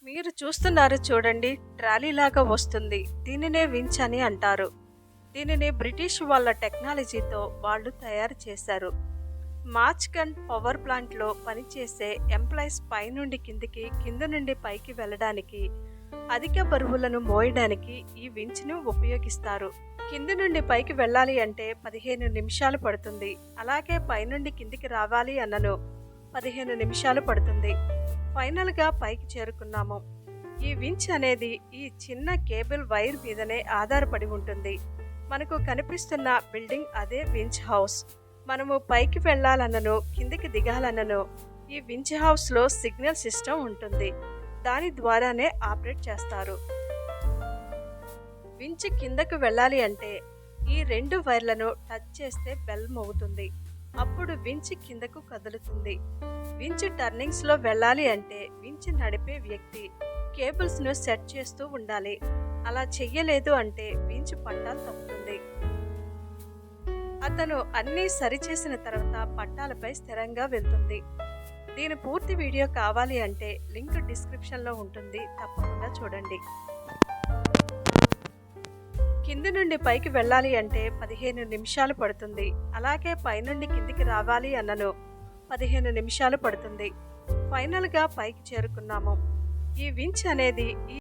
మీరు చూస్తున్నారు చూడండి, ట్రాలీలాగా వస్తుంది. దీనినే వించ్ అని అంటారు. దీనిని బ్రిటిష్ వాళ్ళ టెక్నాలజీతో వాళ్ళు తయారు చేశారు. మార్చ్‌గన్ పవర్ ప్లాంట్‌లో పనిచేసే ఎంప్లాయీస్ పైనుండి కిందికి, కింద నుండి పైకి వెళ్ళడానికి, అధిక బరువులను మోయడానికి ఈ వించ్‌ను ఉపయోగిస్తారు. కింది నుండి పైకి వెళ్ళాలి అంటే 15 నిమిషాలు పడుతుంది. అలాగే పైనుండి కిందికి రావాలి అన్నను 15 నిమిషాలు పడుతుంది. ఫైనల్‌గా పైకి చేరుకున్నాము. ఈ వించ్ అనేది ఈ చిన్న కేబుల్ వైర్ మీదనే ఆధారపడి ఉంటుంది. మనకు కనిపిస్తున్న బిల్డింగ్ అదే వించ్ హౌస్. మనము పైకి వెళ్ళాలన్నను, కిందికి దిగాలన్నను ఈ వించ్ హౌస్‌లో సిగ్నల్ సిస్టమ్ ఉంటుంది. దాని ద్వారానే ఆపరేట్ చేస్తారు. వించ్ కిందకు వెళ్ళాలి అంటే ఈ 2 వైర్లను టచ్ చేస్తే బెల్ మోగుతుంది. అప్పుడు వించ్ కిందకు కదులుతుంది. వించ్ టర్నింగ్స్లో వెళ్ళాలి అంటే వించ్ నడిపే వ్యక్తి కేబుల్స్ను సెట్ చేస్తూ ఉండాలి. అలా చెయ్యలేదు అంటే వించ్ పట్టాలు తప్పుతుంది. అతను అన్నీ సరిచేసిన తర్వాత పట్టాలపై స్థిరంగా వెళ్తుంది. దీని పూర్తి వీడియో కావాలి అంటే లింక్ డిస్క్రిప్షన్లో ఉంటుంది, తప్పకుండా చూడండి. కింది నుండి పైకి వెళ్ళాలి అంటే 15 నిమిషాలు పడుతుంది. అలాగే పైనుండి కిందికి రావాలి అన్నను 15 నిమిషాలు పడుతుంది. ఫైనల్గా పైకి చేరుకున్నాము. ఈ వించ్ అనేది